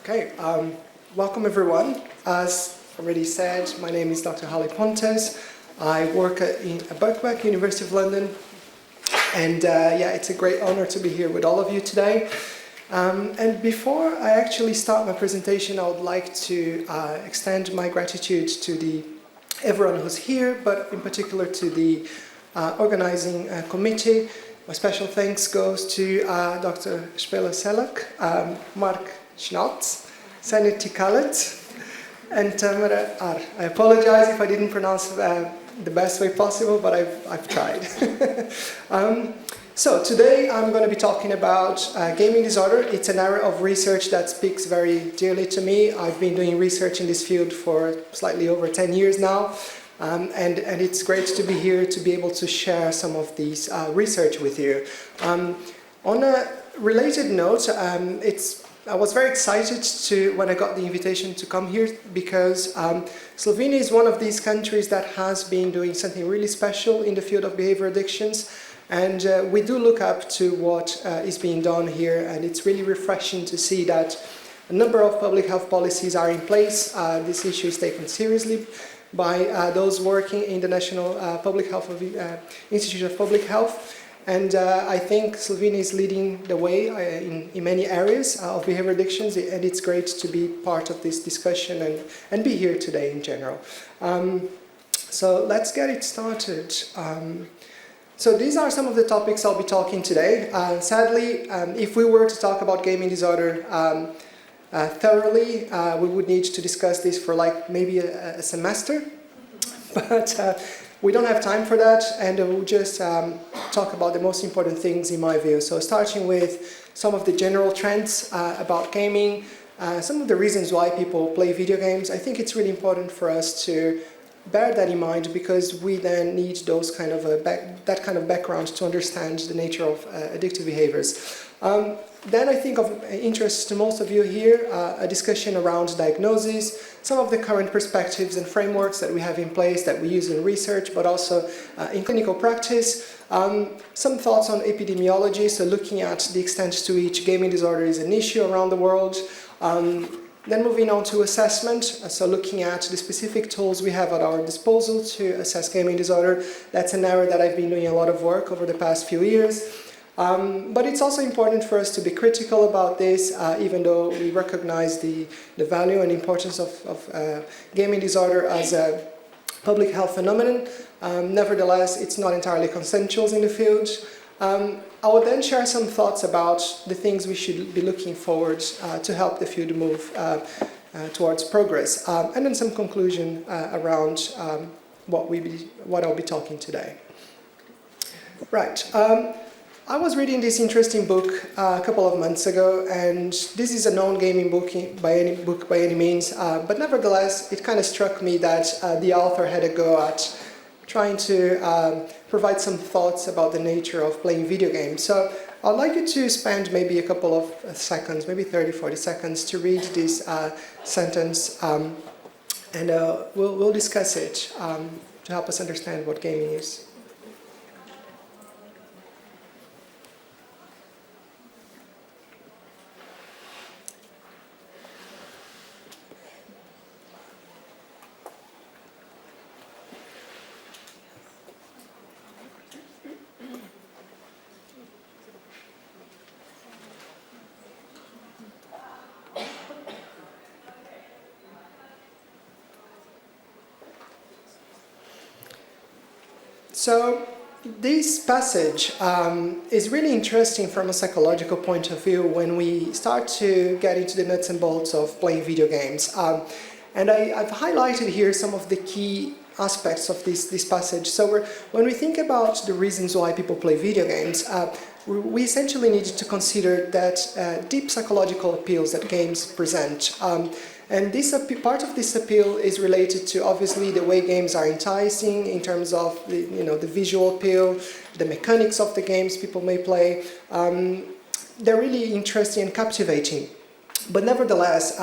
Okay, welcome everyone. As already said, my name is Dr. Halley Pontes. I work at Birkbeck, University of London, and yeah, it's a great honor to be here with all of you today. And before I actually start my presentation, I would like to extend my gratitude to everyone who's here, but in particular to the organizing committee. My special thanks goes to Dr. Spela Selak, Mark Schnotz, Sanity Kallet, and Tamara Ar. I apologize if I didn't pronounce the best way possible, but I've tried. So today I'm going to be talking about gaming disorder. It's an area of research that speaks very dearly to me. I've been doing research in this field for slightly over 10 years now. And it's great to be here to be able to share some of these research with you. On a related note, I was very excited when I got the invitation to come here because Slovenia is one of these countries that has been doing something really special in the field of behavior addictions. And we do look up to what is being done here, and it's really refreshing to see that a number of public health policies are in place. This issue is taken seriously by those working in the National Public Health Institute of Public Health. And I think Slovenia is leading the way in many areas of behavior addictions, and it's great to be part of this discussion and be here today in general. So let's get it started. So these are some of the topics I'll be talking today. Sadly, if we were to talk about gaming disorder thoroughly, we would need to discuss this for like maybe a semester, but we don't have time for that, and we'll just talk about the most important things in my view. So starting with some of the general trends about gaming, some of the reasons why people play video games. I think it's really important for us to bear that in mind, because we then need those kind of that kind of background to understand the nature of addictive behaviors. Then I think of interest to most of you here, a discussion around diagnosis, some of the current perspectives and frameworks that we have in place that we use in research, but also in clinical practice. Some thoughts on epidemiology, so looking at the extent to which gaming disorder is an issue around the world. Then moving on to assessment, so looking at the specific tools we have at our disposal to assess gaming disorder. That's an area that I've been doing a lot of work over the past few years. But it's also important for us to be critical about this, even though we recognize the value and importance of gaming disorder as a public health phenomenon. Nevertheless, it's not entirely consensual in the field. I will then share some thoughts about the things we should be looking forward to help the field move towards progress, and then some conclusion around what I'll be talking today. Right. I was reading this interesting book a couple of months ago, and this is a non-gaming book by any means, but nevertheless, it kind of struck me that the author had a go at trying to provide some thoughts about the nature of playing video games. So I'd like you to spend maybe a couple of seconds, maybe 30, 40 seconds to read this sentence, and we'll discuss it to help us understand what gaming is. So this passage is really interesting from a psychological point of view when we start to get into the nuts and bolts of playing video games. And I've highlighted here some of the key aspects of this passage. So when we think about the reasons why people play video games, we essentially need to consider that deep psychological appeals that games present. And part of this appeal is related to obviously the way games are enticing in terms of the visual appeal, the mechanics of the games people may play. They're really interesting and captivating. But nevertheless,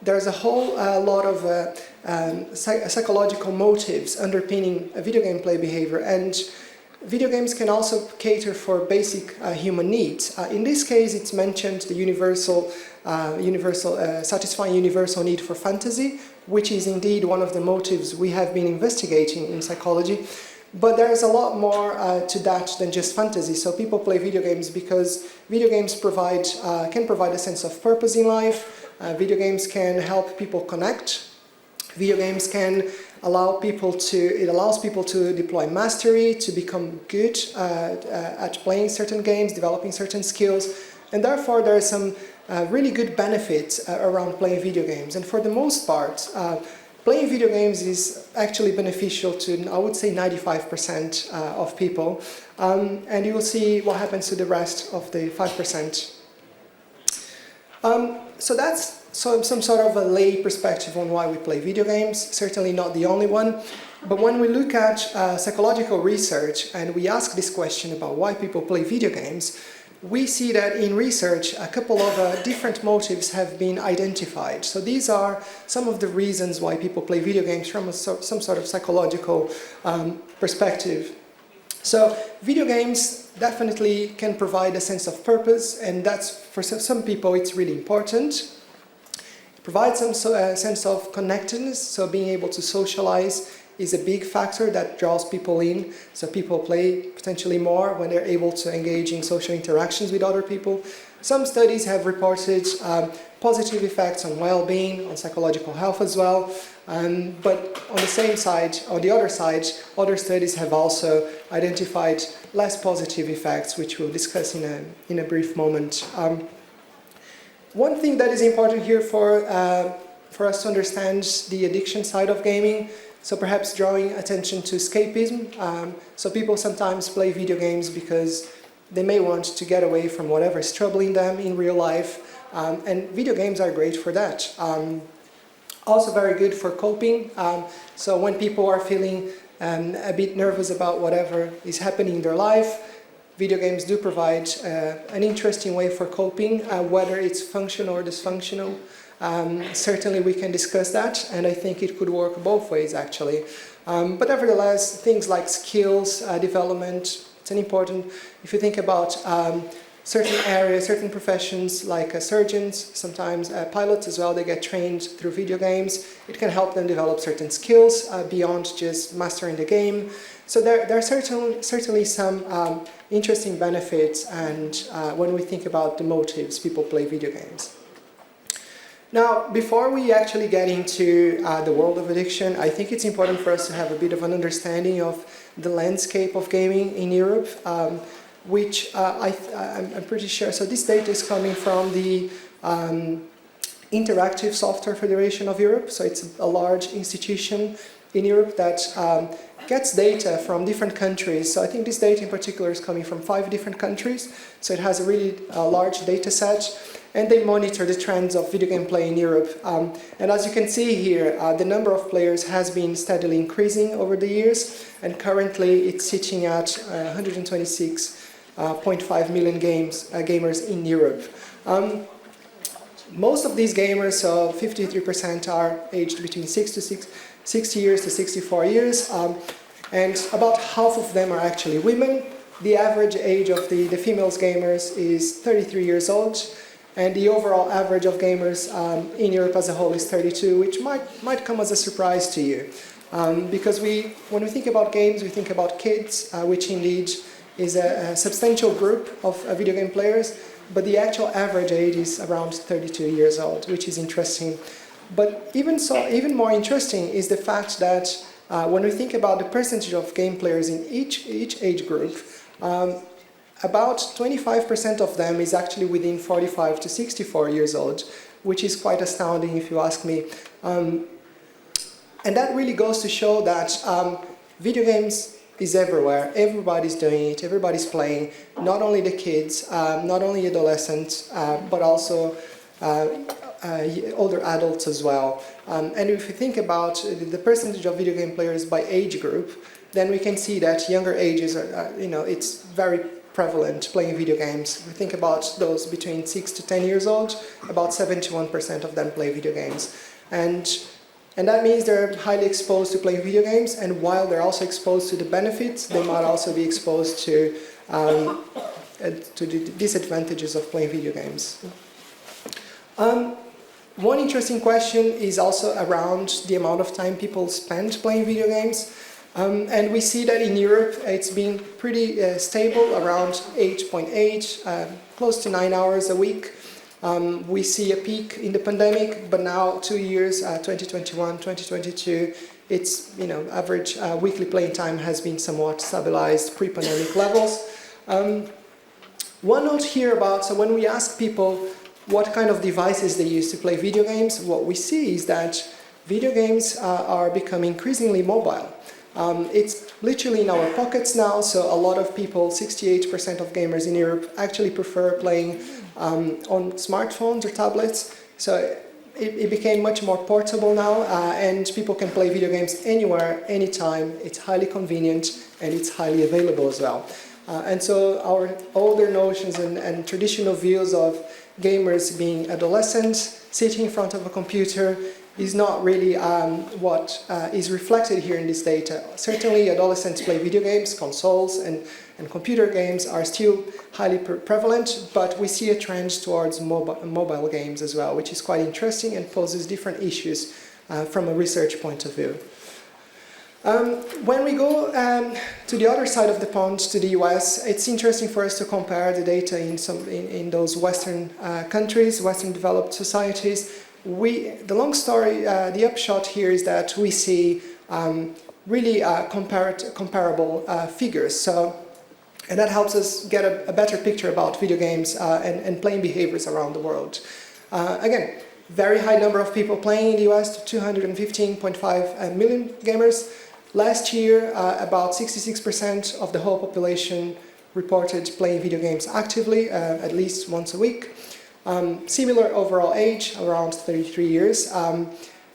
there's a whole lot of psychological motives underpinning a video game play behavior. And Video games can also cater for basic human needs. In this case, it's mentioned the satisfying universal need for fantasy, which is indeed one of the motives we have been investigating in psychology. But there is a lot more to that than just fantasy. So people play video games because video games can provide a sense of purpose in life. Video games can help people connect. Video games can allows people to deploy mastery, to become good at playing certain games, developing certain skills, and therefore there are some really good benefits around playing video games. And for the most part, playing video games is actually beneficial to, I would say, 95% of people, and you will see what happens to the rest of the 5%. So that's some sort of a lay perspective on why we play video games, certainly not the only one. But when we look at psychological research and we ask this question about why people play video games, we see that in research a couple of different motives have been identified. So these are some of the reasons why people play video games from some sort of psychological perspective. So video games definitely can provide a sense of purpose, and that's, for some people, it's really important. It provides some sense of connectedness, so being able to socialize is a big factor that draws people in. So people play potentially more when they're able to engage in social interactions with other people. Some studies have reported positive effects on well-being, on psychological health as well. But on the other side, other studies have also identified less positive effects, which we'll discuss in a brief moment. One thing that is important here for us to understand the addiction side of gaming, so perhaps drawing attention to escapism. So people sometimes play video games because they may want to get away from whatever is troubling them in real life, and video games are great for that. Also very good for coping, so when people are feeling a bit nervous about whatever is happening in their life, video games do provide an interesting way for coping, whether it's functional or dysfunctional. Certainly we can discuss that, and I think it could work both ways actually. But nevertheless, things like skills development, it's an important, if you think about certain areas, certain professions like surgeons, sometimes pilots as well, they get trained through video games. It can help them develop certain skills beyond just mastering the game. So there are certainly some interesting benefits, and when we think about the motives people play video games. Now, before we actually get into the world of addiction, I think it's important for us to have a bit of an understanding of the landscape of gaming in Europe, which I'm pretty sure, so this data is coming from the Interactive Software Federation of Europe, so it's a large institution in Europe that gets data from different countries. So I think this data in particular is coming from 5 different countries, so it has a really large data set, and they monitor the trends of video game play in Europe. And as you can see here, the number of players has been steadily increasing over the years, and currently it's sitting at 126.5 million gamers in Europe. Most of these gamers, so 53%, are aged between 60 years to 64 years, and about half of them are actually women. The average age of the female gamers is 33 years old, and the overall average of gamers in Europe as a whole is 32, which might come as a surprise to you. Because when we think about games, we think about kids, which indeed is a substantial group of video game players, but the actual average age is around 32 years old, which is interesting. But even more interesting is the fact that when we think about the percentage of game players in each age group, about 25% of them is actually within 45 to 64 years old, which is quite astounding if you ask me. And that really goes to show that video games is everywhere. Everybody's doing it, everybody's playing, not only the kids, not only adolescents, but also older adults as well. And if you think about the percentage of video game players by age group, then we can see that younger ages are, it's very prevalent playing video games. We think about those between 6 to 10 years old, about 71% of them play video games. And And that means they're highly exposed to playing video games, and while they're also exposed to the benefits, they might also be exposed to the disadvantages of playing video games. One interesting question is also around the amount of time people spend playing video games. And we see that in Europe it's been pretty stable, around 8.8, close to 9 hours a week. We see a peak in the pandemic, but now 2 years, 2021, 2022, it's, average weekly playing time has been somewhat stabilized pre-pandemic levels. One note here about, so when we ask people what kind of devices they use to play video games, what we see is that video games are becoming increasingly mobile. It's literally in our pockets now, so a lot of people, 68% of gamers in Europe, actually prefer playing on smartphones or tablets. So it became much more portable now, and people can play video games anywhere, anytime. It's highly convenient and it's highly available as well. And so our older notions and traditional views of gamers being adolescents, sitting in front of a computer, is not really what is reflected here in this data. Certainly adolescents play video games, consoles and computer games are still highly prevalent, but we see a trend towards mobile games as well, which is quite interesting and poses different issues from a research point of view. When we go to the other side of the pond, to the US, it's interesting for us to compare the data in those Western countries, Western developed societies. The long story, the upshot here is that we see really comparable figures. And that helps us get a better picture about video games and playing behaviors around the world. Again, very high number of people playing in the US, 215.5 million gamers. Last year, about 66% of the whole population reported playing video games actively, at least once a week. Similar overall age, around 33 years,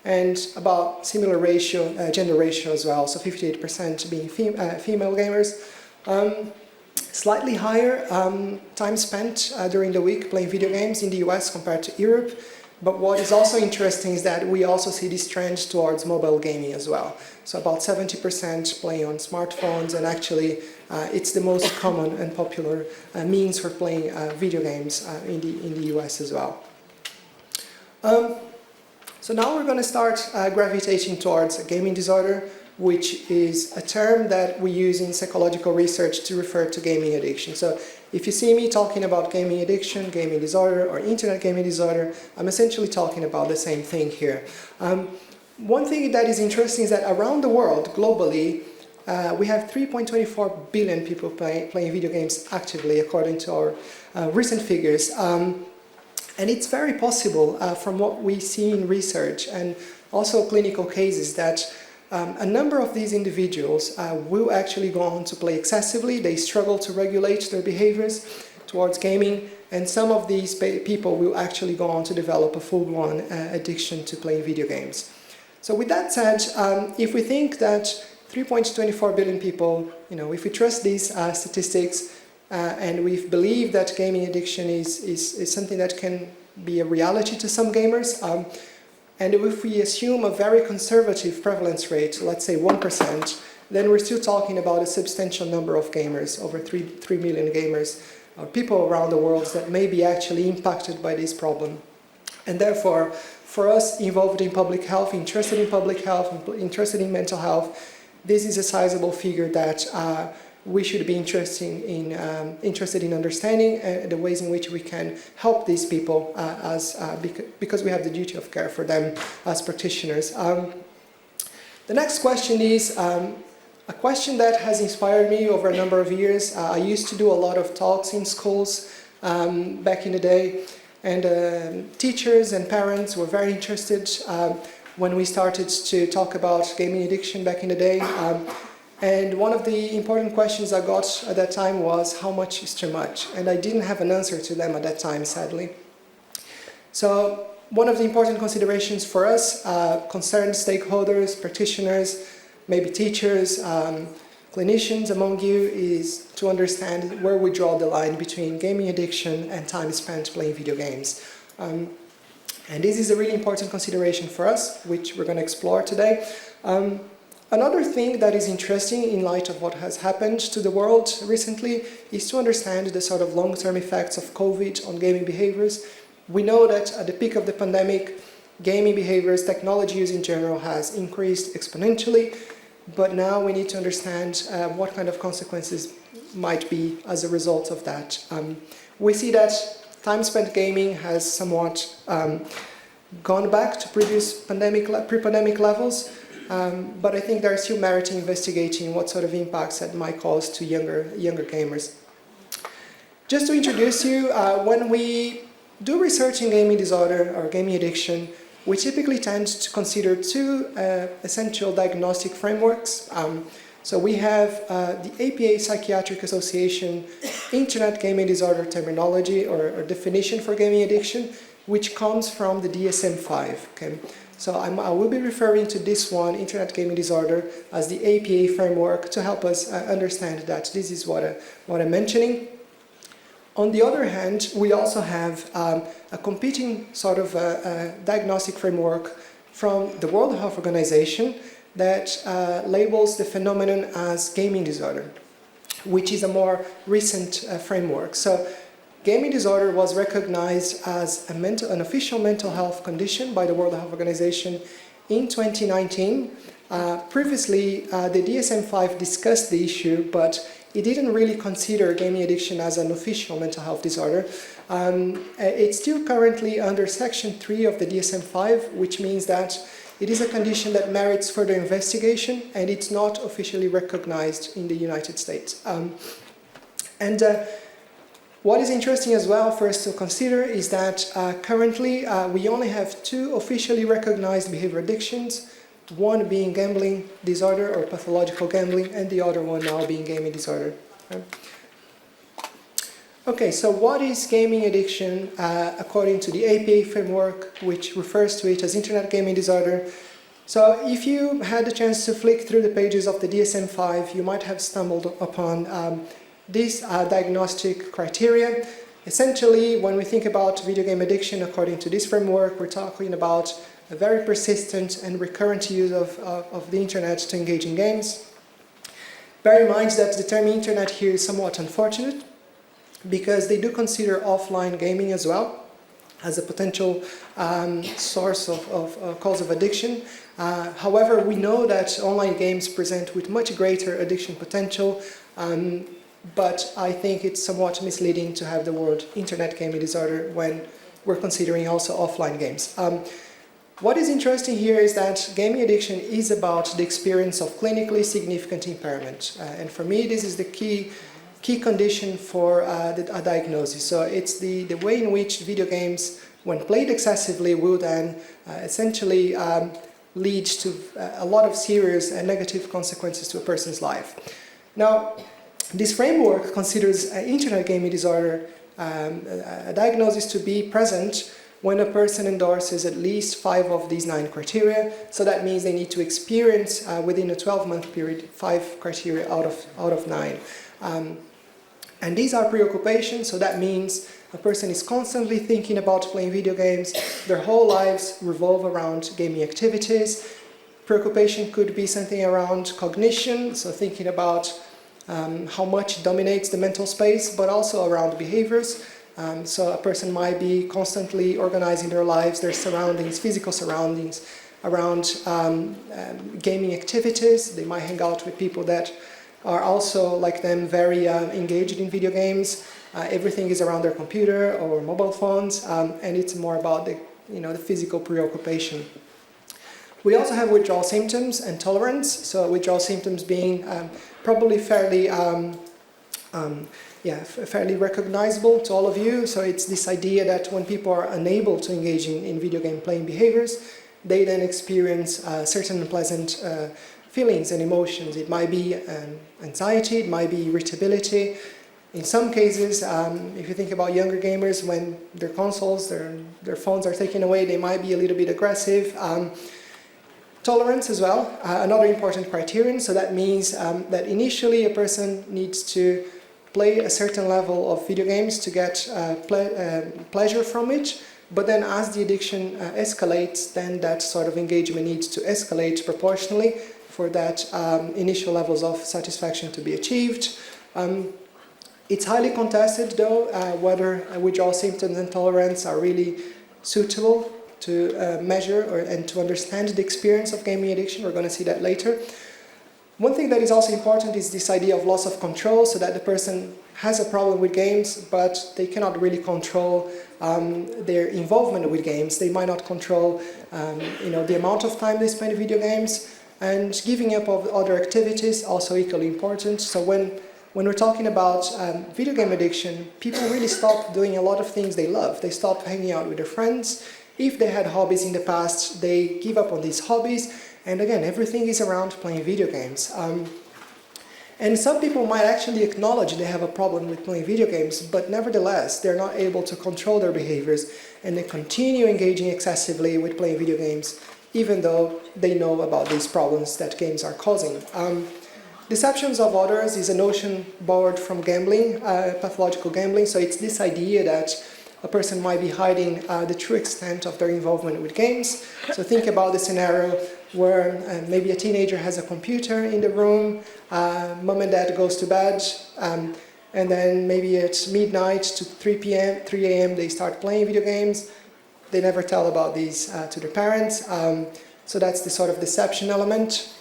and about similar ratio, gender ratio as well, so 58% being female gamers. Slightly higher time spent during the week playing video games in the US compared to Europe. But what is also interesting is that we also see this trend towards mobile gaming as well. So about 70% playing on smartphones, and actually it's the most common and popular means for playing video games in the US as well. So now we're going to start gravitating towards a gaming disorder, which is a term that we use in psychological research to refer to gaming addiction. So if you see me talking about gaming addiction, gaming disorder, or internet gaming disorder, I'm essentially talking about the same thing here. One thing that is interesting is that around the world, globally, we have 3.24 billion people playing video games actively, according to our recent figures. And it's very possible, from what we see in research and also clinical cases, that a number of these individuals will actually go on to play excessively. They struggle to regulate their behaviors towards gaming, and some of these people will actually go on to develop a full-blown addiction to playing video games. So with that said, if we think that 3.24 billion people, if we trust these statistics and we believe that gaming addiction is something that can be a reality to some gamers, and if we assume a very conservative prevalence rate, let's say 1%, then we're still talking about a substantial number of gamers, over 3 million gamers, or people around the world that may be actually impacted by this problem. And therefore, for us involved in public health, interested in mental health, this is a sizable figure that we should be interested in understanding the ways in which we can help these people because we have the duty of care for them as practitioners. The next question is a question that has inspired me over a number of years. I used to do a lot of talks in schools back in the day, and teachers and parents were very interested when we started to talk about gaming addiction back in the day. And one of the important questions I got at that time was, how much is too much? And I didn't have an answer to them at that time, sadly. So one of the important considerations for us, concerned stakeholders, practitioners, maybe teachers, clinicians among you, is to understand where we draw the line between gaming addiction and time spent playing video games. And this is a really important consideration for us, which we're going to explore today. Another thing that is interesting in light of what has happened to the world recently is to understand the sort of long-term effects of COVID on gaming behaviors. We know that at the peak of the pandemic, gaming behaviors, technology use in general has increased exponentially, but now we need to understand what kind of consequences might be as a result of that. We see that time spent gaming has somewhat gone back to pre-pandemic levels, but I think there is still merit in investigating what sort of impacts that might cause to younger gamers. Just to introduce you, when we do research in gaming disorder or gaming addiction, we typically tend to consider two essential diagnostic frameworks. So we have the APA Psychiatric Association Internet Gaming Disorder terminology or definition for gaming addiction, which comes from the DSM-5. Okay? So I will be referring to this one, Internet Gaming Disorder, as the APA framework to help us understand that this is what I'm mentioning. On the other hand, we also have a competing sort of diagnostic framework from the World Health Organization that labels the phenomenon as gaming disorder, which is a more recent framework. So gaming disorder was recognized as an official mental health condition by the World Health Organization in 2019. Previously, the DSM-5 discussed the issue, but it didn't really consider gaming addiction as an official mental health disorder. It's still currently under Section 3 of the DSM-5, which means that it is a condition that merits further investigation, and it's not officially recognized in the United States. What is interesting as well for us to consider is that currently we only have two officially recognized behavior addictions, one being gambling disorder or pathological gambling, and the other one now being gaming disorder. Okay, so what is gaming addiction according to the APA framework, which refers to it as Internet Gaming Disorder? So if you had the chance to flick through the pages of the DSM-5, you might have stumbled upon these diagnostic criteria. Essentially, when we think about video game addiction according to this framework, we're talking about a very persistent and recurrent use of the internet to engage in games. Bear in mind that the term internet here is somewhat unfortunate because they do consider offline gaming as well as a potential source of cause of addiction. However, we know that online games present with much greater addiction potential, but I think it's somewhat misleading to have the word Internet Gaming Disorder when we're considering also offline games. What is interesting here is that gaming addiction is about the experience of clinically significant impairment. And for me, this is the key condition for a diagnosis. So it's the way in which video games, when played excessively, will then essentially lead to a lot of serious and negative consequences to a person's life. Now, this framework considers Internet Gaming Disorder a diagnosis to be present when a person endorses at least 5 of these 9 criteria. So that means they need to experience within a 12-month period 5 criteria out of 9. And these are preoccupations, so that means a person is constantly thinking about playing video games. Their whole lives revolve around gaming activities. Preoccupation could be something around cognition, so thinking about how much dominates the mental space, but also around behaviors. So a person might be constantly organizing their lives, their surroundings, physical surroundings, around gaming activities. They might hang out with people that are also, like them, very engaged in video games. Everything is around their computer or mobile phones, and it's more about the physical preoccupation. We also have withdrawal symptoms and tolerance. So withdrawal symptoms being probably fairly recognizable to all of you. So it's this idea that when people are unable to engage in video game playing behaviors, they then experience certain unpleasant feelings and emotions. It might be anxiety, it might be irritability. In some cases, if you think about younger gamers, when their consoles, their phones are taken away, they might be a little bit aggressive. Tolerance as well, another important criterion. So that means that initially a person needs to play a certain level of video games to get pleasure from it. But then as the addiction escalates, then that sort of engagement needs to escalate proportionally for that initial levels of satisfaction to be achieved. It's highly contested though, whether withdrawal symptoms and tolerance are really suitable to measure and to understand the experience of gaming addiction. We're going to see that later. One thing that is also important is this idea of loss of control, so that the person has a problem with games, but they cannot really control their involvement with games. They might not control the amount of time they spend in video games, and giving up of other activities, also equally important. So when we're talking about video game addiction, people really stop doing a lot of things they love. They stop hanging out with their friends. If they had hobbies in the past, they give up on these hobbies. And again, everything is around playing video games. And some people might actually acknowledge they have a problem with playing video games, but nevertheless, they're not able to control their behaviors, and they continue engaging excessively with playing video games, even though they know about these problems that games are causing. Deceptions of others is a notion borrowed from gambling, pathological gambling. So it's this idea that a person might be hiding the true extent of their involvement with games. So think about the scenario where maybe a teenager has a computer in the room, mom and dad goes to bed, and then maybe at midnight to 3 a.m. they start playing video games. They never tell about these to their parents. So that's the sort of deception element.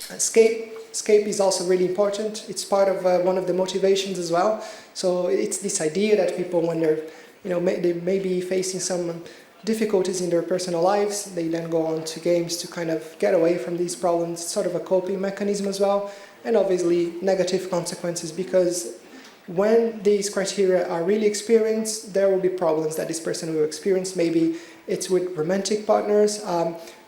Escape is also really important. It's part of one of the motivations as well. So it's this idea that people, when they're, they may be facing some difficulties in their personal lives, they then go on to games to kind of get away from these problems, sort of a coping mechanism as well. And obviously negative consequences, because when these criteria are really experienced, there will be problems that this person will experience. Maybe it's with romantic partners,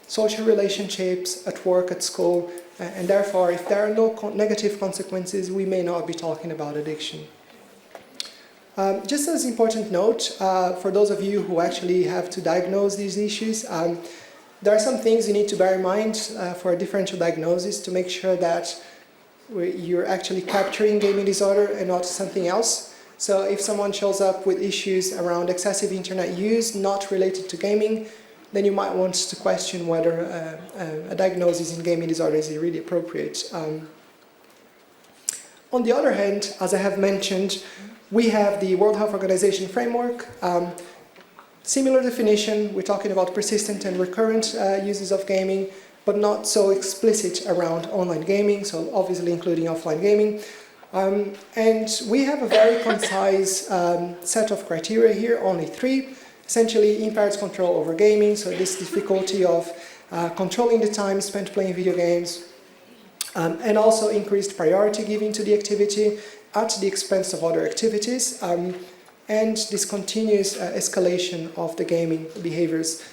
social relationships, at work, at school, and therefore if there are no negative consequences, we may not be talking about addiction. Just as an important note, for those of you who actually have to diagnose these issues, there are some things you need to bear in mind for a differential diagnosis to make sure that you're actually capturing gaming disorder and not something else. So if someone shows up with issues around excessive internet use not related to gaming, then you might want to question whether a diagnosis in gaming disorder is really appropriate. On the other hand, as I have mentioned, we have the World Health Organization framework. Similar definition, we're talking about persistent and recurrent uses of gaming, but not so explicit around online gaming, so obviously including offline gaming. And we have a very concise set of criteria here, only 3. Essentially, impaired control over gaming, so this difficulty of controlling the time spent playing video games, and also increased priority given to the activity at the expense of other activities, and this continuous escalation of the gaming behaviors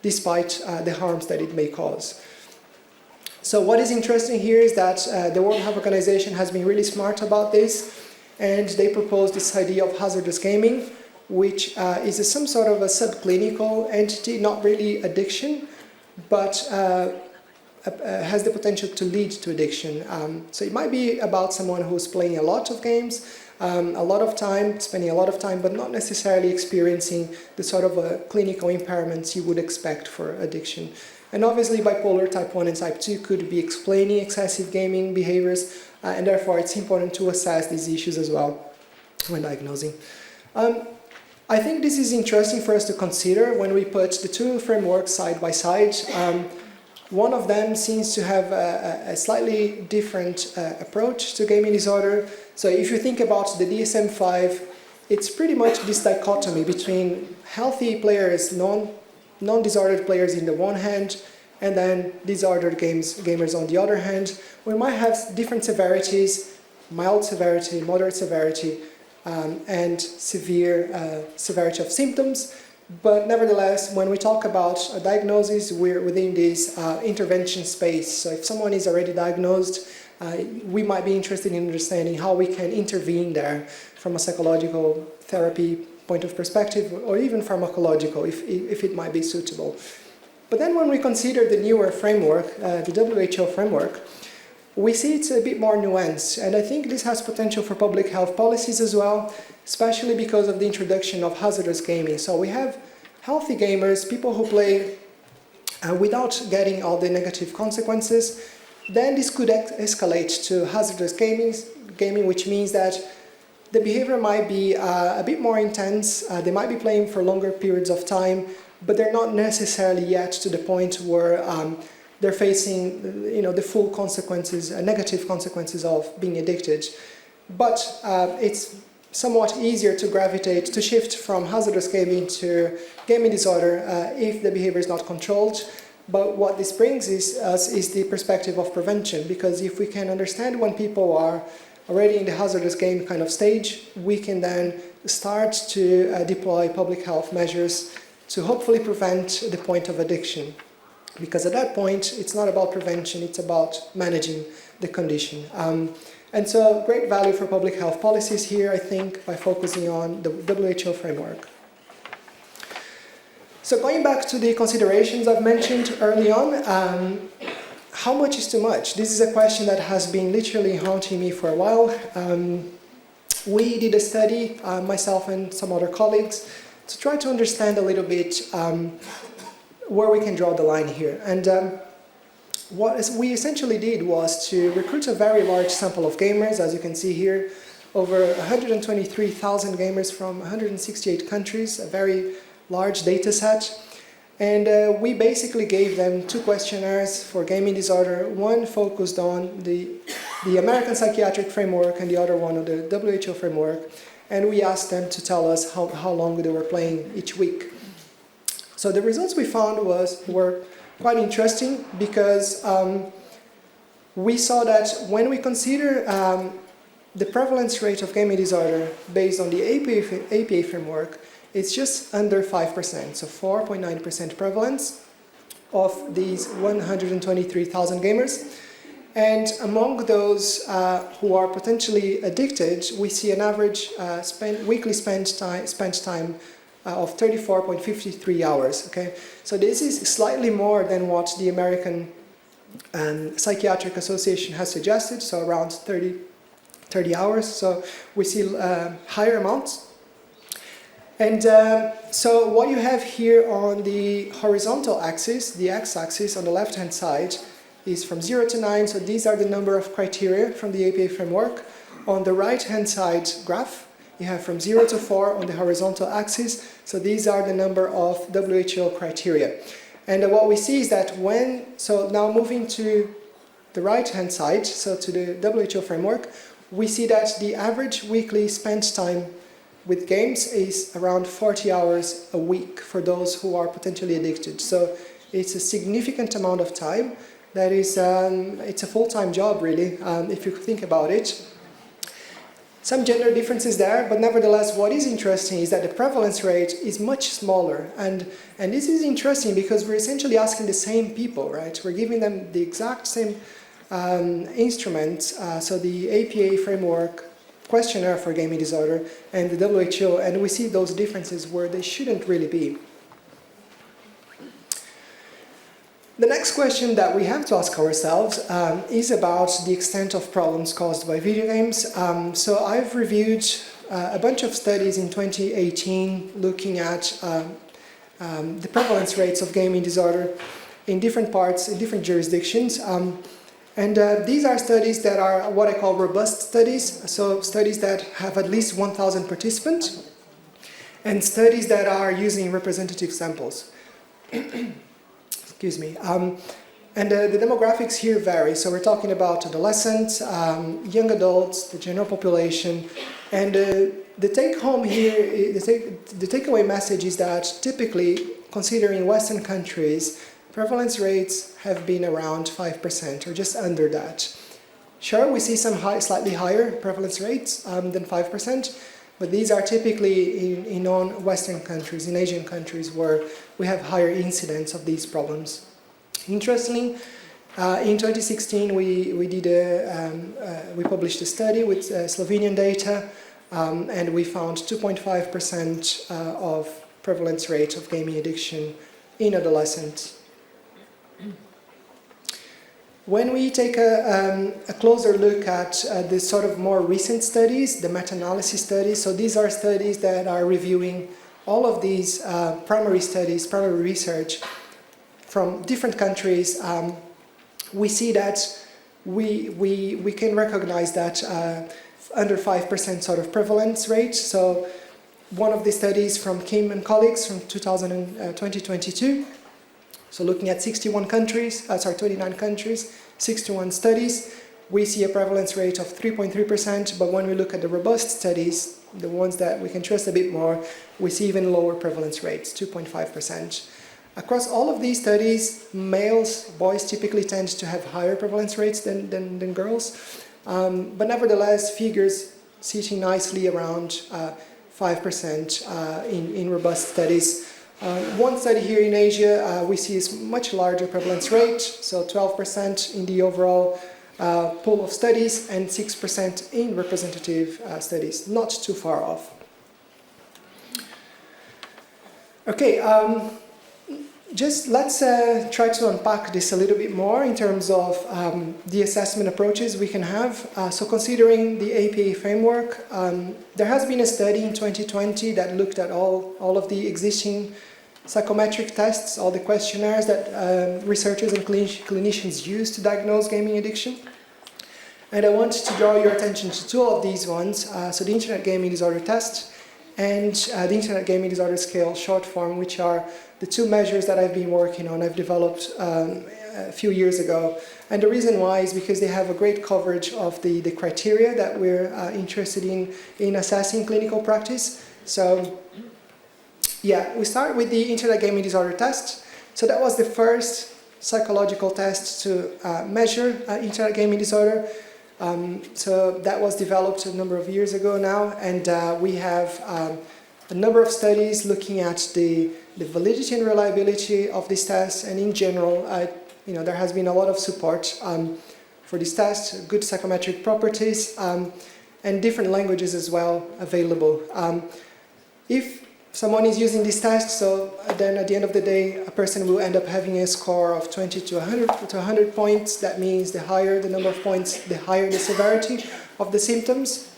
despite the harms that it may cause. So what is interesting here is that the World Health Organization has been really smart about this, and they proposed this idea of hazardous gaming, which is some sort of a subclinical entity, not really addiction, but has the potential to lead to addiction. So it might be about someone who's playing a lot of games, a lot of time, spending a lot of time, but not necessarily experiencing the sort of clinical impairments you would expect for addiction. And obviously bipolar type 1 and type 2 could be explaining excessive gaming behaviors, and therefore it's important to assess these issues as well when diagnosing. I think this is interesting for us to consider when we put the 2 frameworks side by side. One of them seems to have a slightly different approach to gaming disorder. So if you think about the DSM-5, it's pretty much this dichotomy between healthy players, non-disordered players in the one hand, and then disordered gamers on the other hand. We might have different severities, mild severity, moderate severity, and severe severity of symptoms. But nevertheless, when we talk about a diagnosis, we're within this intervention space. So if someone is already diagnosed, we might be interested in understanding how we can intervene there from a psychological therapy point of perspective, or even pharmacological, if it might be suitable. But then when we consider the newer framework, the WHO framework, we see it's a bit more nuanced, and I think this has potential for public health policies as well, especially because of the introduction of hazardous gaming. So we have healthy gamers, people who play without getting all the negative consequences, then this could escalate to hazardous gaming, which means that the behavior might be a bit more intense, they might be playing for longer periods of time, but they're not necessarily yet to the point where they're facing the full consequences, negative consequences of being addicted. But it's somewhat easier to gravitate, to shift from hazardous gaming to gaming disorder if the behavior is not controlled. But what this brings us is the perspective of prevention, because if we can understand when people are already in the hazardous game kind of stage, we can then start to deploy public health measures to hopefully prevent the point of addiction. Because at that point, it's not about prevention, it's about managing the condition. And so great value for public health policies here, I think, by focusing on the WHO framework. So going back to the considerations I've mentioned early on, how much is too much? This is a question that has been literally haunting me for a while. We did a study, myself and some other colleagues, to try to understand a little bit where we can draw the line here. And what we essentially did was to recruit a very large sample of gamers, as you can see here, over 123,000 gamers from 168 countries, a very large data set. And we basically gave them 2 questionnaires for gaming disorder, one focused on the American psychiatric framework and the other one on the WHO framework. And we asked them to tell us how long they were playing each week. So the results we found were quite interesting, because we saw that when we consider the prevalence rate of gaming disorder based on the APA framework, it's just under 5%, so 4.9% prevalence of these 123,000 gamers. And among those who are potentially addicted, we see an average weekly spent time of 34.53 hours. Okay, so this is slightly more than what the American Psychiatric Association has suggested, so around 30 hours. So we see higher amounts. And so what you have here on the horizontal axis, the x-axis on the left-hand side, is from 0 to 9. So these are the number of criteria from the APA framework. On the right-hand side graph, you have from 0 to 4 on the horizontal axis. So these are the number of WHO criteria. And what we see is that so now moving to the right-hand side, so to the WHO framework, we see that the average weekly spent time with games is around 40 hours a week for those who are potentially addicted. So it's a significant amount of time. That is, it's a full-time job, really, if you think about it. Some gender differences there, but nevertheless, what is interesting is that the prevalence rate is much smaller. And this is interesting because we're essentially asking the same people, right? We're giving them the exact same instruments, so the APA framework questionnaire for gaming disorder and the WHO, and we see those differences where they shouldn't really be. The next question that we have to ask ourselves is about the extent of problems caused by video games. So I've reviewed a bunch of studies in 2018 looking at the prevalence rates of gaming disorder in different parts, in different jurisdictions. And these are studies that are what I call robust studies, so studies that have at least 1,000 participants, and studies that are using representative samples. Excuse me. And the demographics here vary, so we're talking about adolescents, young adults, the general population, and the take-home here, the takeaway message is that typically, considering Western countries, prevalence rates have been around 5% or just under that. Sure, we see some slightly higher prevalence rates than 5%, but these are typically in non-Western countries, in Asian countries, where we have higher incidence of these problems. Interestingly, in 2016 we published a study with Slovenian data, and we found 2.5% of prevalence rate of gaming addiction in adolescents. When we take a closer look at the sort of more recent studies, the meta-analysis studies, so these are studies that are reviewing all of these primary studies, primary research from different countries, we see that we can recognize that under 5% sort of prevalence rate. So one of the studies from Kim and colleagues from 2022, so looking at 29 countries, 61 studies, we see a prevalence rate of 3.3%, but when we look at the robust studies, the ones that we can trust a bit more, we see even lower prevalence rates, 2.5%. Across all of these studies, boys typically tend to have higher prevalence rates than girls, but nevertheless, figures sitting nicely around 5% in robust studies. One study here in Asia, we see is much larger prevalence rate, so 12% in the overall pool of studies and 6% in representative studies, not too far off. Okay, just let's try to unpack this a little bit more in terms of the assessment approaches we can have. So considering the APA framework, there has been a study in 2020 that looked at all of the existing psychometric tests, all the questionnaires that researchers and clinicians use to diagnose gaming addiction. And I want to draw your attention to two of these ones, so the Internet Gaming Disorder Test and the Internet Gaming Disorder Scale short form, which are the two measures that I've been working on, I've developed a few years ago. And the reason why is because they have a great coverage of the criteria that we're interested in assessing clinical practice. So yeah, we start with the Internet Gaming Disorder Test. So that was the first psychological test to measure Internet gaming disorder. So that was developed a number of years ago now, and we have a number of studies looking at the validity and reliability of this test, and in general, there has been a lot of support for this test, good psychometric properties, and different languages as well available. If someone is using this test, so then at the end of the day, a person will end up having a score of 20 to 100 points. That means the higher the number of points, the higher the severity of the symptoms.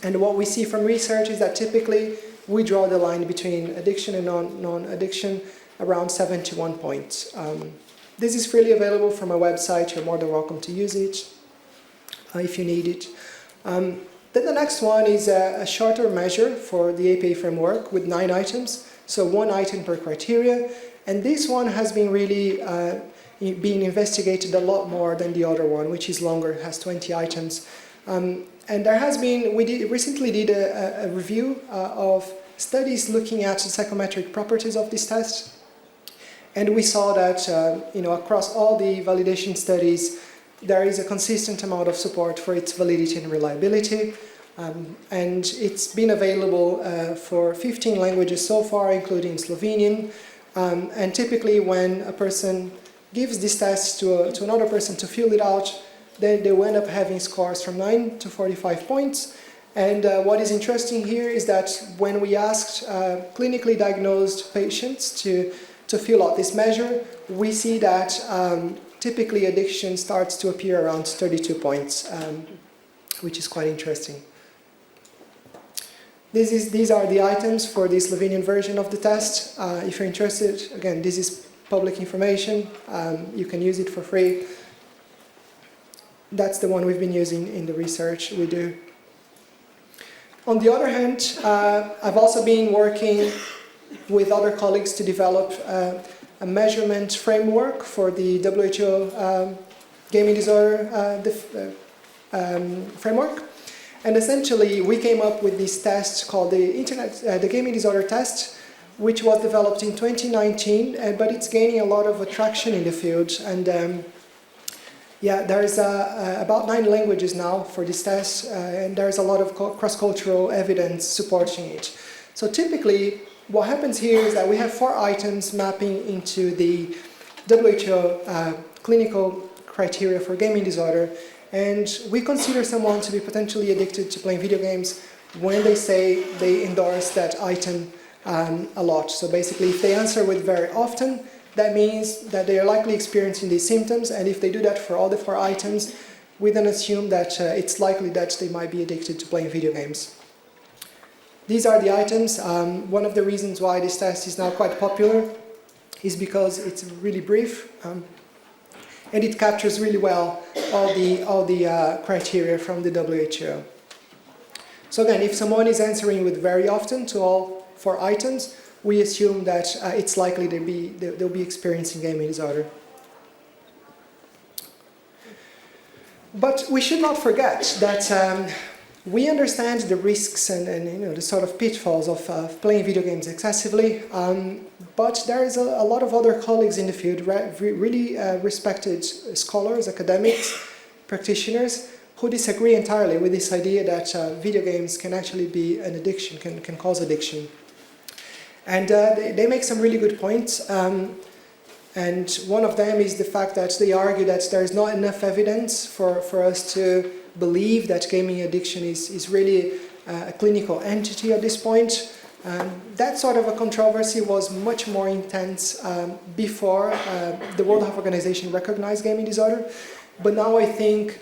And what we see from research is that typically we draw the line between addiction and non-addiction around 71 points. This is freely available from our website. You're more than welcome to use it if you need it. Then the next one is a shorter measure for the APA framework with 9 items, so 1 item per criteria, and this one has been really being investigated a lot more than the other one, which is longer, has 20 items. And there has been, recently did a review of studies looking at the psychometric properties of this test, and we saw that across all the validation studies, there is a consistent amount of support for its validity and reliability, and it's been available for 15 languages so far, including Slovenian, and typically when a person gives this test to another person to fill it out, then they will end up having scores from 9 to 45 points. And what is interesting here is that when we asked clinically diagnosed patients to fill out this measure, we see that typically addiction starts to appear around 32 points, which is quite interesting. These are the items for the Slovenian version of the test. If you're interested, again, this is public information. You can use it for free. That's the one we've been using in the research we do. On the other hand, I've also been working with other colleagues to develop a measurement framework for the WHO gaming disorder framework. And essentially, we came up with this test called the Gaming Disorder Test, which was developed in 2019, but it's gaining a lot of attraction in the field. And there's about 9 languages now for this test, and there's a lot of cross-cultural evidence supporting it. So typically, what happens here is that we have 4 items mapping into the WHO clinical criteria for gaming disorder, and we consider someone to be potentially addicted to playing video games when they say they endorse that item a lot. So basically, if they answer with very often, that means that they are likely experiencing these symptoms, and if they do that for all the 4 items, we then assume that it's likely that they might be addicted to playing video games. These are the items. One of the reasons why this test is now quite popular is because it's really brief and it captures really well all the criteria from the WHO. So again, if someone is answering with very often to all 4 items, we assume that it's likely they'll be experiencing gaming disorder. But we should not forget that we understand the risks and the sort of pitfalls of playing video games excessively, but there is a lot of other colleagues in the field, really respected scholars, academics, practitioners, who disagree entirely with this idea that video games can actually be an addiction, can cause addiction. And they make some really good points, and one of them is the fact that they argue that there is not enough evidence for us to believe that gaming addiction is really a clinical entity at this point. That sort of a controversy was much more intense before the World Health Organization recognized gaming disorder, but now I think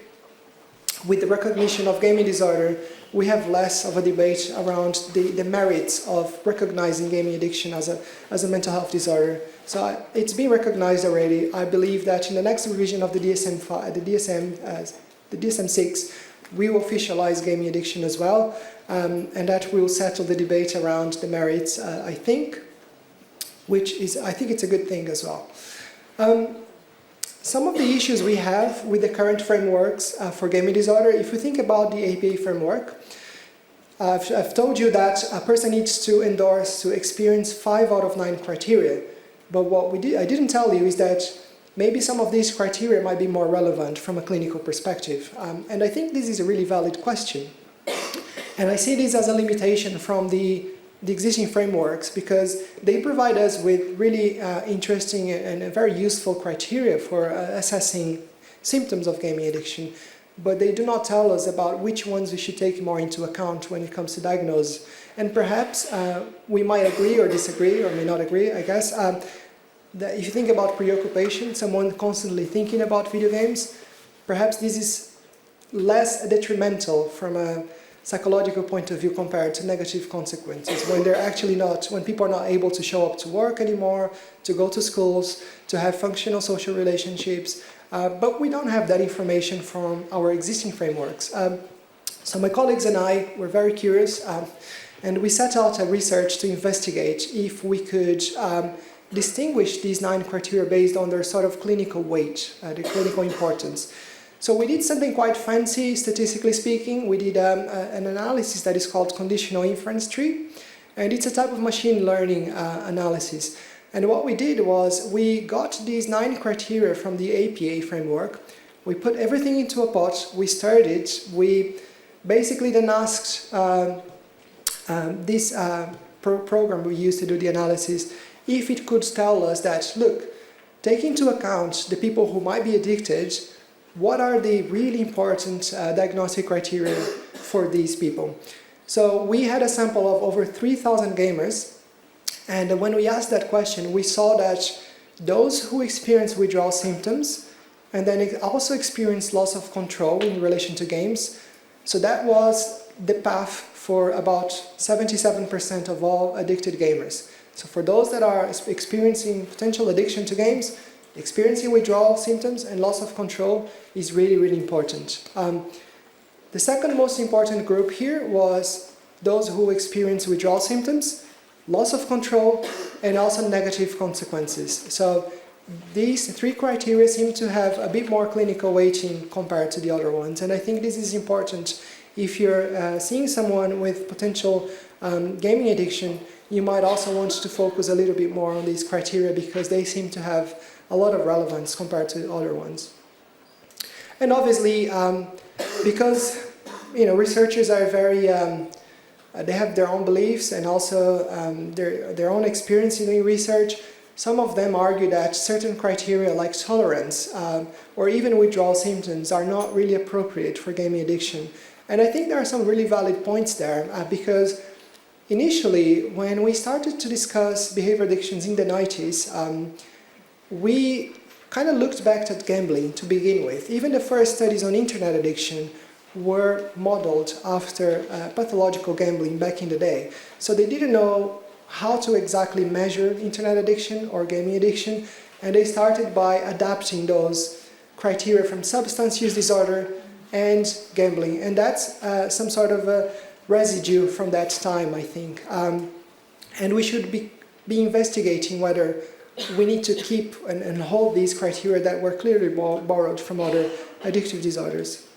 with the recognition of gaming disorder, we have less of a debate around the merits of recognizing gaming addiction as a mental health disorder. So it's been recognized already. I believe that in the next revision of the DSM-6, we will officialize gaming addiction as well, and that will settle the debate around the merits, I think, I think it's a good thing as well. Some of the issues we have with the current frameworks for gaming disorder, if we think about the APA framework, I've told you that a person needs to endorse to experience 5 out of 9 criteria, but what I didn't tell you is that maybe some of these criteria might be more relevant from a clinical perspective, and I think this is a really valid question. And I see this as a limitation from the existing frameworks, because they provide us with really interesting and very useful criteria for assessing symptoms of gaming addiction, but they do not tell us about which ones we should take more into account when it comes to diagnosis. And perhaps we might agree or disagree, or may not agree, I guess, that if you think about preoccupation, someone constantly thinking about video games, perhaps this is less detrimental from a psychological point of view compared to negative consequences, when when people are not able to show up to work anymore, to go to schools, to have functional social relationships, but we don't have that information from our existing frameworks. So my colleagues and I were very curious, and we set out a research to investigate if we could distinguish these 9 criteria based on their sort of clinical weight, the clinical importance. So we did something quite fancy, statistically speaking. We did an analysis that is called conditional inference tree, and it's a type of machine learning analysis. And what we did was we got these 9 criteria from the APA framework, we put everything into a pot, we stirred it, we basically then asked this program we used to do the analysis if it could tell us that, look, take into account the people who might be addicted, what are the really important diagnostic criteria for these people? So we had a sample of over 3,000 gamers, and when we asked that question, we saw that those who experience withdrawal symptoms and then also experience loss of control in relation to games, so that was the path for about 77% of all addicted gamers. So for those that are experiencing potential addiction to games, experiencing withdrawal symptoms and loss of control is really, really important. The second most important group here was those who experience withdrawal symptoms, loss of control, and also negative consequences. So these 3 criteria seem to have a bit more clinical weighting compared to the other ones, and I think this is important. If you're seeing someone with potential gaming addiction, you might also want to focus a little bit more on these criteria, because they seem to have a lot of relevance compared to other ones. And obviously, because researchers are very, they have their own beliefs and also their own experience in doing research, some of them argue that certain criteria like tolerance or even withdrawal symptoms are not really appropriate for gaming addiction. And I think there are some really valid points there, because initially, when we started to discuss behavior addictions in the 90s, we kind of looked back at gambling to begin with. Even the first studies on internet addiction were modeled after pathological gambling back in the day. So they didn't know how to exactly measure internet addiction or gaming addiction, and they started by adapting those criteria from substance use disorder and gambling. And that's some sort of a residue from that time, I think. And we should be investigating whether we need to keep and hold these criteria that were clearly borrowed from other addictive disorders.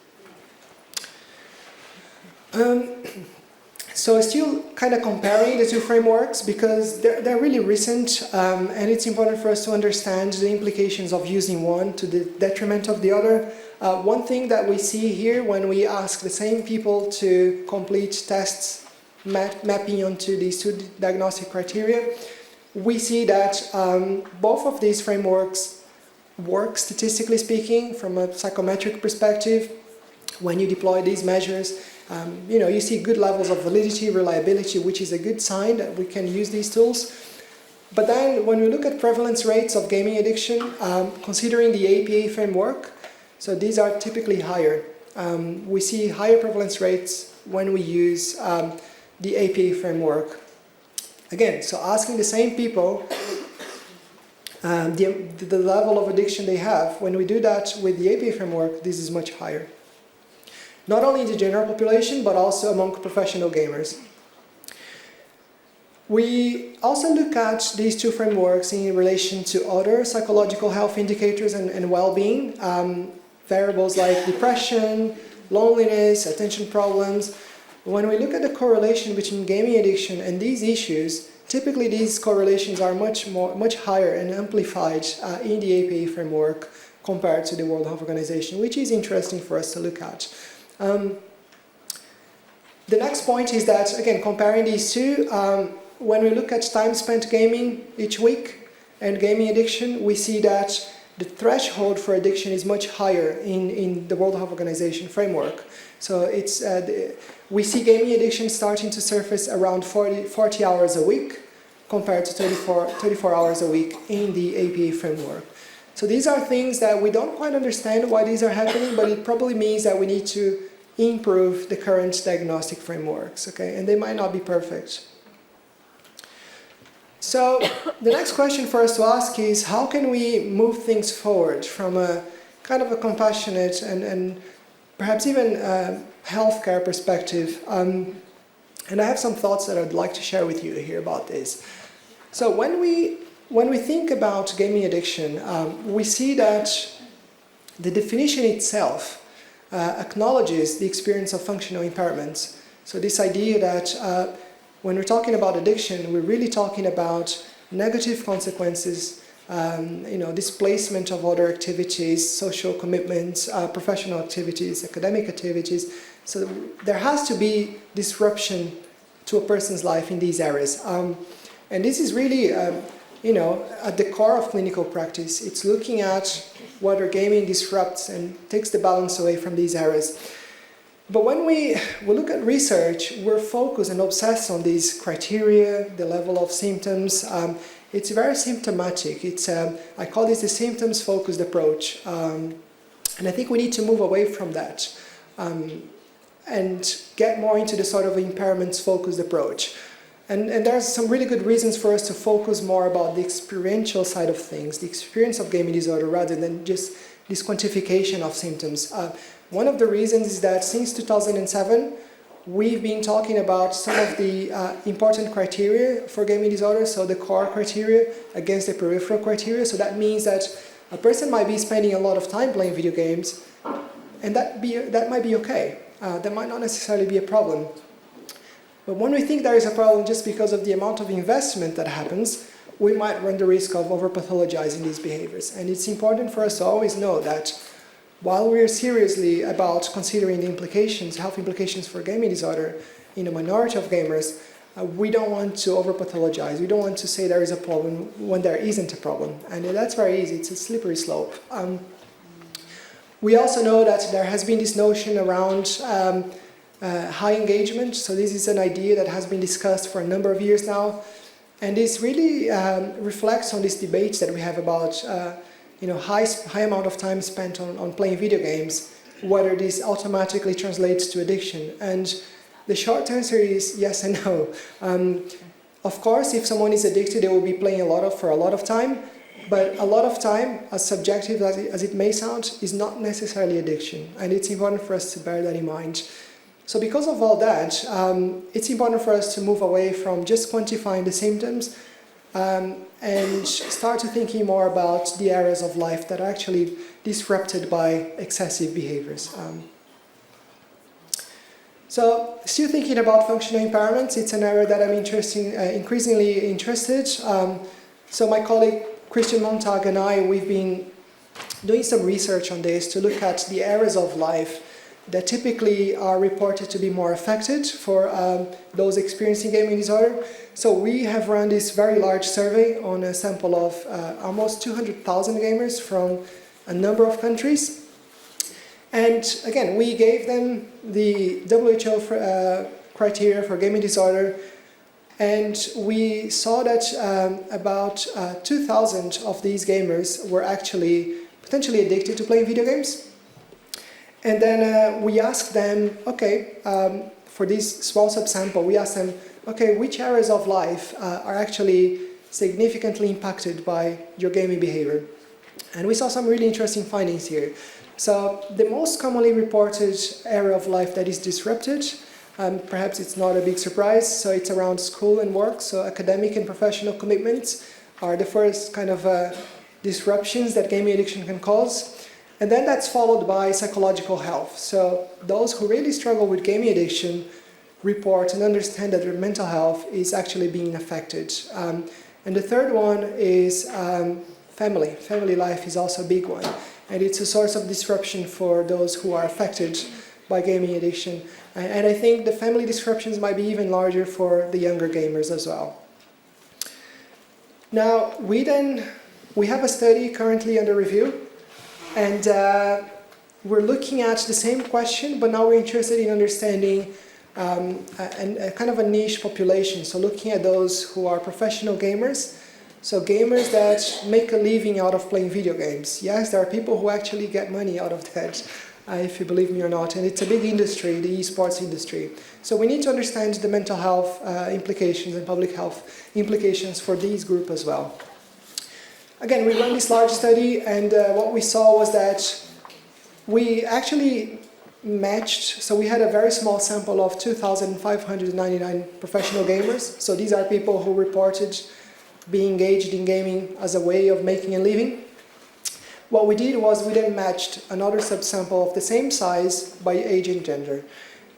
So still kind of comparing the two frameworks because they're really recent, and it's important for us to understand the implications of using one to the detriment of the other. One thing that we see here when we ask the same people to complete tests mapping onto these two diagnostic criteria, we see that both of these frameworks work, statistically speaking, from a psychometric perspective. When you deploy these measures, you see good levels of validity, reliability, which is a good sign that we can use these tools. But then when we look at prevalence rates of gaming addiction, considering the APA framework, so these are typically higher. We see higher prevalence rates when we use the APA framework. Again, so asking the same people the level of addiction they have, when we do that with the APA framework, this is much higher. Not only in the general population, but also among professional gamers. We also look at these two frameworks in relation to other psychological health indicators and well-being, variables like depression, loneliness, attention problems. When we look at the correlation between gaming addiction and these issues, typically these correlations are much higher and amplified in the APA framework compared to the World Health Organization, which is interesting for us to look at. The next point is that, again, comparing these two, when we look at time spent gaming each week and gaming addiction, we see that the threshold for addiction is much higher in the World Health Organization framework. So we see gaming addiction starting to surface around 40 hours a week compared to 34 hours a week in the APA framework. So these are things that we don't quite understand why these are happening, but it probably means that we need to improve the current diagnostic frameworks, okay? And they might not be perfect. So the next question for us to ask is, how can we move things forward from a kind of a compassionate and perhaps even healthcare perspective? And I have some thoughts that I'd like to share with you here about this. So when we think about gaming addiction, we see that the definition itself acknowledges the experience of functional impairments. So this idea that when we're talking about addiction, we're really talking about negative consequences, displacement of other activities, social commitments, professional activities, academic activities. So there has to be disruption to a person's life in these areas. And this is really, at the core of clinical practice. It's looking at whether gaming disrupts and takes the balance away from these areas. But when we look at research, we're focused and obsessed on these criteria, the level of symptoms. It's very symptomatic. I call this the symptoms-focused approach. And I think we need to move away from that and get more into the sort of impairments-focused approach. And there's some really good reasons for us to focus more about the experiential side of things, the experience of gaming disorder, rather than just this quantification of symptoms. One of the reasons is that since 2007, we've been talking about some of the important criteria for gaming disorder, so the core criteria against the peripheral criteria. So that means that a person might be spending a lot of time playing video games, and that might be okay. That might not necessarily be a problem. But when we think there is a problem just because of the amount of investment that happens, we might run the risk of over-pathologizing these behaviors. And it's important for us to always know that while we're seriously about considering the implications, health implications for gaming disorder in a minority of gamers, we don't want to over-pathologize. We don't want to say there is a problem when there isn't a problem. And that's very easy. It's a slippery slope. We also know that there has been this notion around high engagement. So this is an idea that has been discussed for a number of years now. And this really reflects on these debates that we have about high amount of time spent on playing video games whether this automatically translates to addiction. And the short answer is yes and no. Of course, if someone is addicted, they will be playing for a lot of time, but a lot of time, as subjective as it may sound, is not necessarily addiction, and it's important for us to bear that in mind. So because of all that, it's important for us to move away from just quantifying the symptoms and start to thinking more about the areas of life that are actually disrupted by excessive behaviors. So, still thinking about functional impairments, it's an area that I'm increasingly interested. So my colleague Christian Montag and I, we've been doing some research on this to look at the areas of life that typically are reported to be more affected for those experiencing gaming disorder. So we have run this very large survey on a sample of almost 200,000 gamers from a number of countries. And again, we gave them the WHO criteria for gaming disorder, and we saw that about 2,000 of these gamers were actually potentially addicted to playing video games. And then we asked them, okay, for this small subsample, we asked them, okay, which areas of life are actually significantly impacted by your gaming behavior? And we saw some really interesting findings here. So the most commonly reported area of life that is disrupted, perhaps it's not a big surprise, so it's around school and work. So academic and professional commitments are the first kind of disruptions that gaming addiction can cause. And then that's followed by psychological health. So those who really struggle with gaming addiction report and understand that their mental health is actually being affected. And the third one is family. Family life is also a big one. And it's a source of disruption for those who are affected by gaming addiction. And I think the family disruptions might be even larger for the younger gamers as well. Now, we have a study currently under review, and we're looking at the same question, but now we're interested in understanding a kind of a niche population. So looking at those who are professional gamers, so gamers that make a living out of playing video games. Yes, there are people who actually get money out of that, if you believe me or not, and it's a big industry, the esports industry. So we need to understand the mental health implications and public health implications for these groups as well. Again, we ran this large study, and what we saw was that we actually matched, so we had a very small sample of 2,599 professional gamers. So these are people who reported being engaged in gaming as a way of making a living. What we did was we then matched another subsample of the same size by age and gender.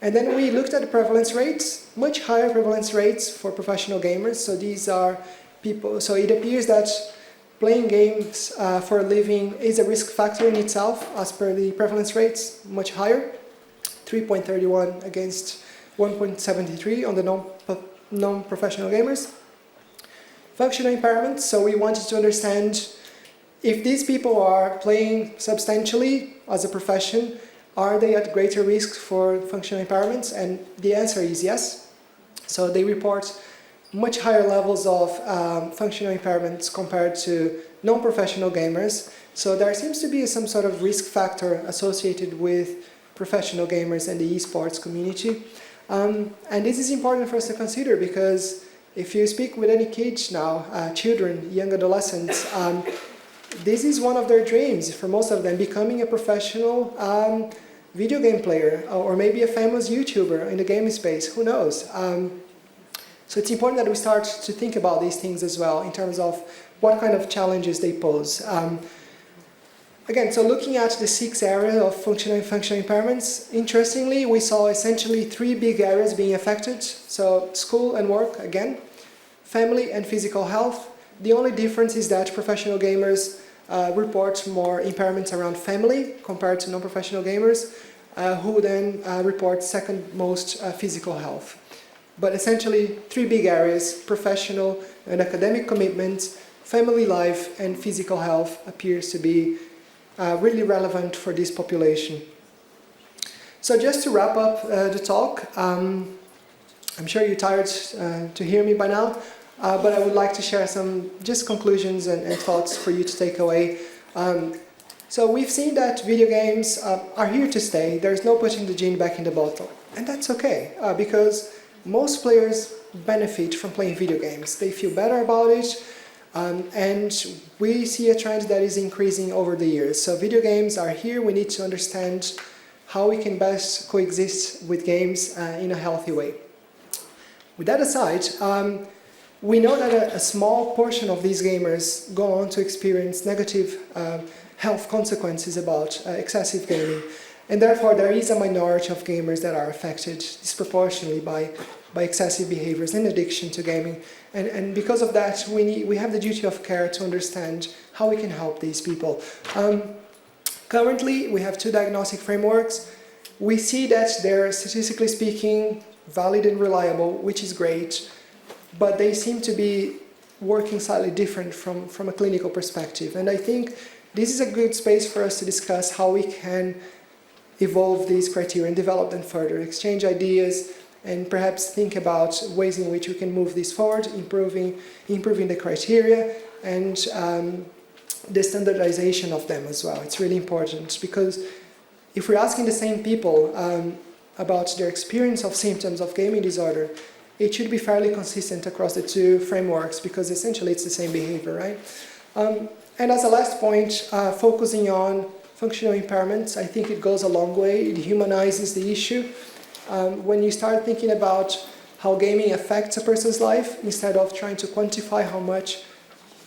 And then we looked at the prevalence rates, much higher prevalence rates for professional gamers. So these are people, so it appears that playing games for a living is a risk factor in itself, as per the prevalence rates, much higher, 3.31 against 1.73 on the non-professional gamers. Functional impairments, so we wanted to understand if these people are playing substantially as a profession, are they at greater risk for functional impairments? And the answer is yes. So they report much higher levels of functional impairments compared to non-professional gamers. So there seems to be some sort of risk factor associated with professional gamers and the esports community. And this is important for us to consider, because if you speak with any kids now, children, young adolescents, this is one of their dreams for most of them, becoming a professional video game player, or maybe a famous YouTuber in the gaming space, who knows. So it's important that we start to think about these things as well, in terms of what kind of challenges they pose. Again, so looking at the 6 areas of functional impairments, interestingly, we saw essentially 3 big areas being affected. So school and work, again, family and physical health. The only difference is that professional gamers report more impairments around family compared to non-professional gamers, who then report second most physical health. But essentially 3 big areas: professional and academic commitments, family life, and physical health appears to be really relevant for this population. So just to wrap up the talk, I'm sure you're tired to hear me by now, but I would like to share some just conclusions and thoughts for you to take away. So we've seen that video games are here to stay. There's no putting the genie back in the bottle. And that's okay, because most players benefit from playing video games. They feel better about it, and we see a trend that is increasing over the years. So video games are here. We need to understand how we can best coexist with games in a healthy way. With that aside, we know that a small portion of these gamers go on to experience negative health consequences about excessive gaming, and therefore there is a minority of gamers that are affected disproportionately by excessive behaviors and addiction to gaming, and because of that we have the duty of care to understand how we can help these people. Currently we have two diagnostic frameworks. We see that they're statistically speaking valid and reliable, which is great, but they seem to be working slightly different from a clinical perspective, and I think this is a good space for us to discuss how we can evolve these criteria and develop them further, exchange ideas, and perhaps think about ways in which we can move this forward, improving the criteria and the standardization of them as well. It's really important, because if we're asking the same people about their experience of symptoms of gaming disorder, it should be fairly consistent across the two frameworks, because essentially it's the same behavior, right? And as a last point, focusing on functional impairments, I think it goes a long way. It humanizes the issue. When you start thinking about how gaming affects a person's life, instead of trying to quantify how much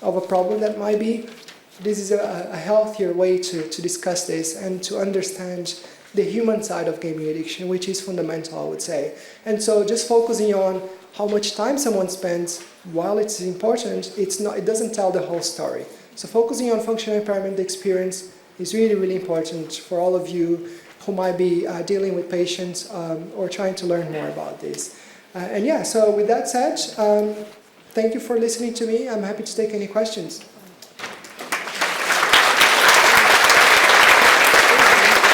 of a problem that might be, this is a healthier way to discuss this and to understand the human side of gaming addiction, which is fundamental, I would say. And so just focusing on how much time someone spends, while it's important, it doesn't tell the whole story. So focusing on functional impairment experience is really, really important for all of you who might be dealing with patients or trying to learn more about this. And yeah, so with that said, thank you for listening to me. I'm happy to take any questions.